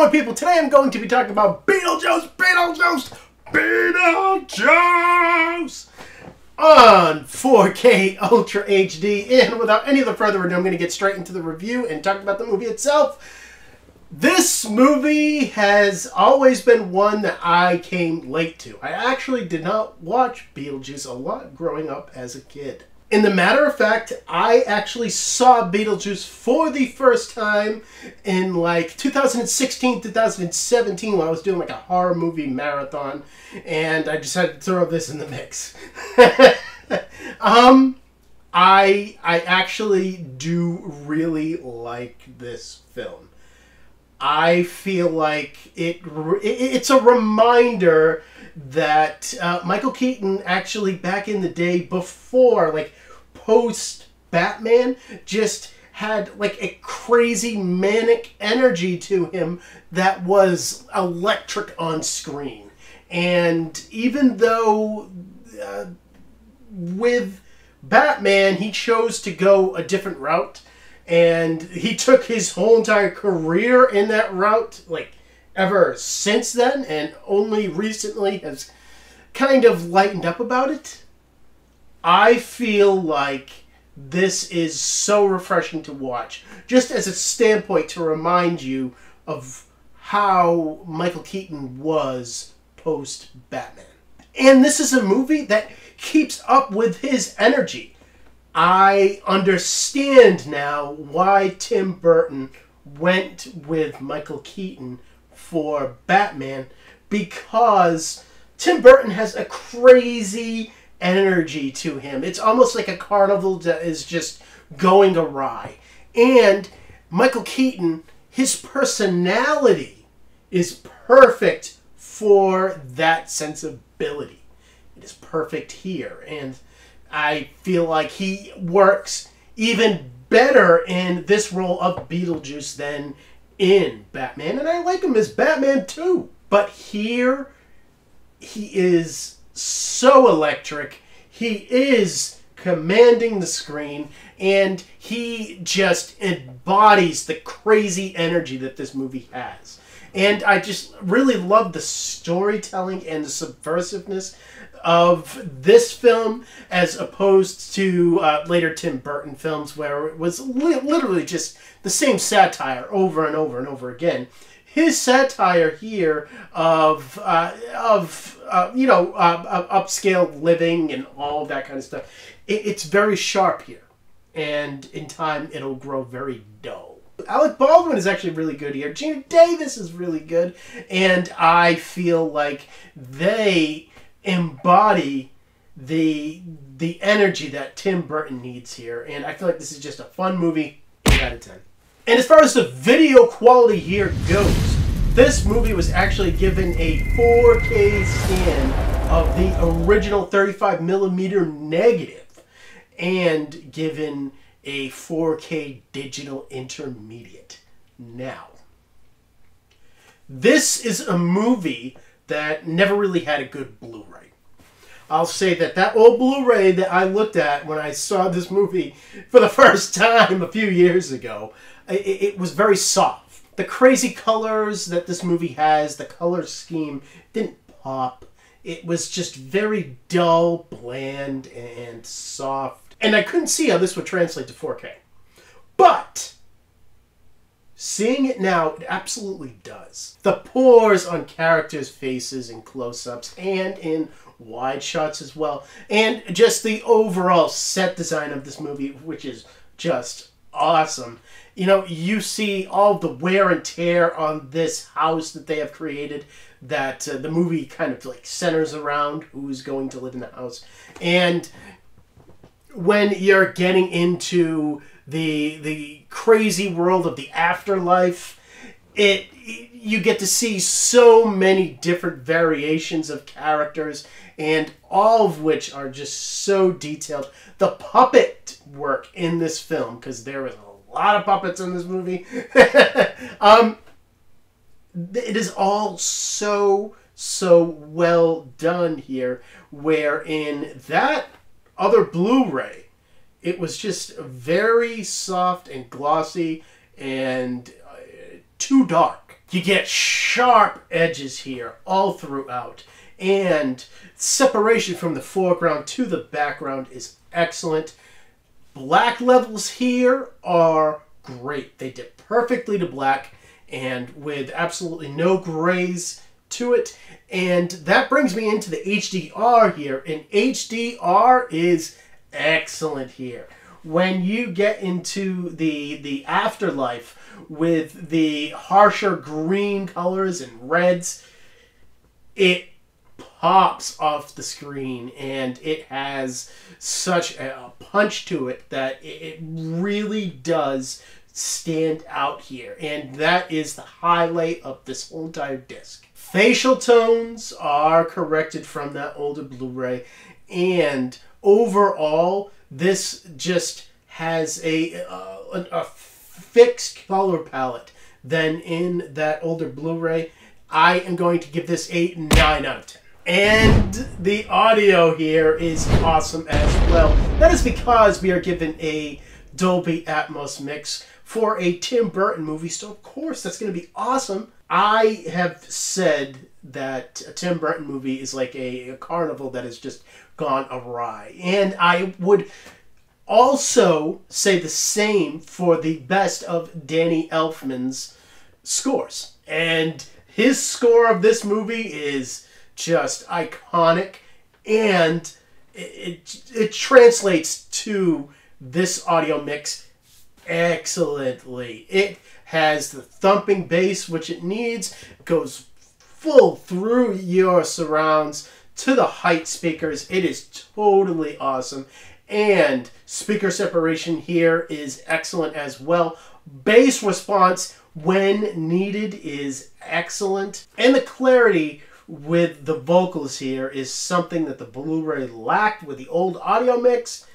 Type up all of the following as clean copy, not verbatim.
Hello people, today I'm going to be talking about Beetlejuice, Beetlejuice, Beetlejuice on 4K Ultra HD. And without any further ado, I'm going to get straight into the review and talk about the movie itself. This movie has always been one that I came late to. I actually did not watch Beetlejuice a lot growing up as a kid. In the matter of fact, I actually saw Beetlejuice for the first time in like 2016, 2017 when I was doing like a horror movie marathon, and I decided to throw this in the mix. I actually do really like this film. I feel like it's a reminder that Michael Keaton actually back in the day before, like post Batman, just had like a crazy manic energy to him that was electric on screen. And even though with Batman he chose to go a different route, and he took his whole entire career in that route, like ever since then, and only recently has kind of lightened up about it. I feel like this is so refreshing to watch, just as a standpoint to remind you of how Michael Keaton was post-Batman. And this is a movie that keeps up with his energy. I understand now why Tim Burton went with Michael Keaton for Batman, because Tim Burton has a crazy energy to him. It's almost like a carnival that is just going awry. And Michael Keaton, his personality is perfect for that sensibility. It is perfect here, and I feel like he works even better in this role of Beetlejuice than in Batman, and I like him as Batman too. But here, he is so electric. He is commanding the screen, and he just embodies the crazy energy that this movie has. And I just really love the storytelling and the subversiveness of this film as opposed to later Tim Burton films, where it was literally just the same satire over and over and over again. His satire here of upscale living and all that kind of stuff, it's very sharp here, and in time it'll grow very dull. Alec Baldwin is actually really good here. Gina Davis is really good, and I feel like they embody the energy that Tim Burton needs here, and I feel like this is just a fun movie. 8 out of 10. And as far as the video quality here goes, this movie was actually given a 4K scan of the original 35mm negative and given a 4K digital intermediate. Now, this is a movie that never really had a good Blu-ray. I'll say that old Blu-ray that I looked at when I saw this movie for the first time a few years ago, it was very soft. The crazy colors that this movie has, the color scheme, didn't pop. It was just very dull, bland, and soft. And I couldn't see how this would translate to 4K. But seeing it now, it absolutely does. The pores on characters' faces in close-ups and in wide shots as well. And just the overall set design of this movie, which is just awesome. You know, you see all the wear and tear on this house that they have created, that the movie kind of like centers around who's going to live in the house. And when you're getting into the crazy world of the afterlife, you get to see so many different variations of characters, and all of which are just so detailed. The puppet work in this film, because there was a lot of puppets in this movie, it is all so well done here, where in that other Blu-ray, it was just very soft and glossy and too dark. You get sharp edges here all throughout, and separation from the foreground to the background is excellent. Black levels here are great. They dip perfectly to black and with absolutely no grays to it. And that brings me into the HDR here, and HDR is excellent here. When you get into the afterlife with the harsher green colors and reds, it pops off the screen, and it has such a punch to it that it really does stand out here, and that is the highlight of this whole entire disc. Facial tones are corrected from that older Blu-ray, and overall this just has a fixed color palette than in that older Blu-ray. I am going to give this a 9 out of 10. And the audio here is awesome as well. That is because we are given a Dolby Atmos mix for a Tim Burton movie, so of course that's going to be awesome. I have said that a Tim Burton movie is like a carnival that has just gone awry. And I would also say the same for the best of Danny Elfman's scores. And his score of this movie is just iconic, and it translates to this audio mix excellently. It has the thumping bass which it needs, goes full through your surrounds to the height speakers. It is totally awesome, and speaker separation here is excellent as well. Bass response when needed is excellent, and the clarity with the vocals here is something that the Blu-ray lacked with the old audio mix.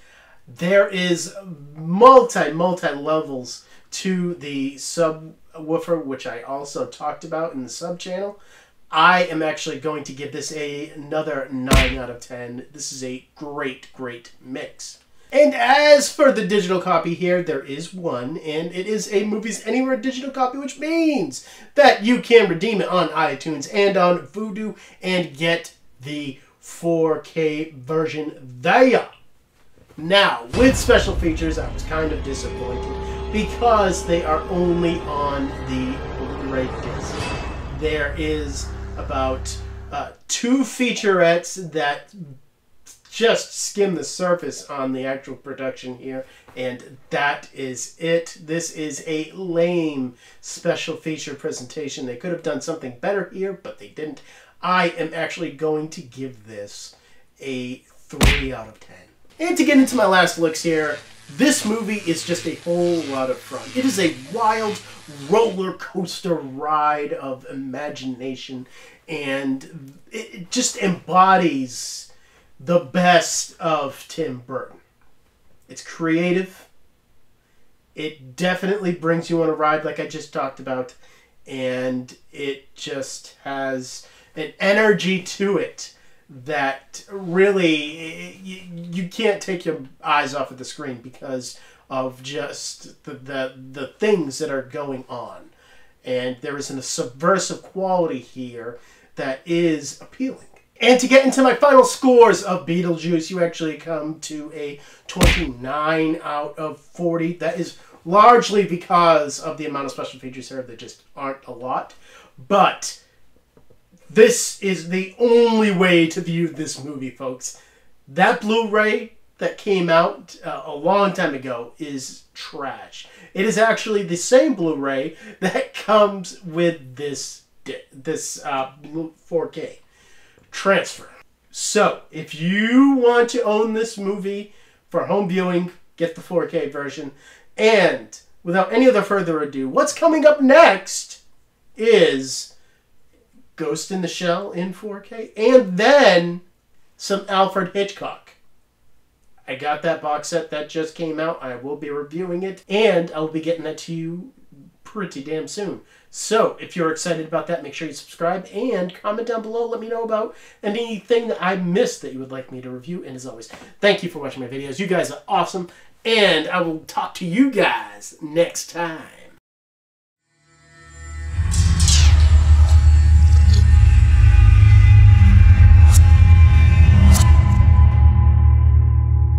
There is multi levels to the subwoofer, which I also talked about in the sub channel. I am actually going to give this another 9 out of 10. This is a great mix. And as for the digital copy here, there is one, and it is a Movies Anywhere digital copy, which means that you can redeem it on iTunes and on Vudu and get the 4K version there. Now, with special features, I was kind of disappointed because they are only on the Blu-ray disc. There is about 2 featurettes that just skim the surface on the actual production here, and that is it. This is a lame special feature presentation. They could have done something better here, but they didn't. I am actually going to give this a 3 out of 10. And to get into my last looks here, this movie is just a whole lot of fun. It is a wild roller coaster ride of imagination, and it just embodies the best of Tim Burton. It's creative. It definitely brings you on a ride like I just talked about, and it just has an energy to it that really you can't take your eyes off of the screen because of just the things that are going on. And there is a subversive quality here that is appealing. And to get into my final scores of Beetlejuice, you actually come to a 29 out of 40. That is largely because of the amount of special features here. There just aren't a lot. But this is the only way to view this movie, folks. That Blu-ray that came out a long time ago is trash. It is actually the same Blu-ray that comes with this 4K transfer. So, if you want to own this movie for home viewing, get the 4K version. And without any other further ado, what's coming up next is Ghost in the Shell in 4K, and then some Alfred Hitchcock. I got that box set that just came out. I will be reviewing it, and I'll be getting that to you pretty damn soon. So, if you're excited about that, make sure you subscribe and comment down below. Let me know about anything that I missed that you would like me to review. And as always, thank you for watching my videos. You guys are awesome, and I will talk to you guys next time.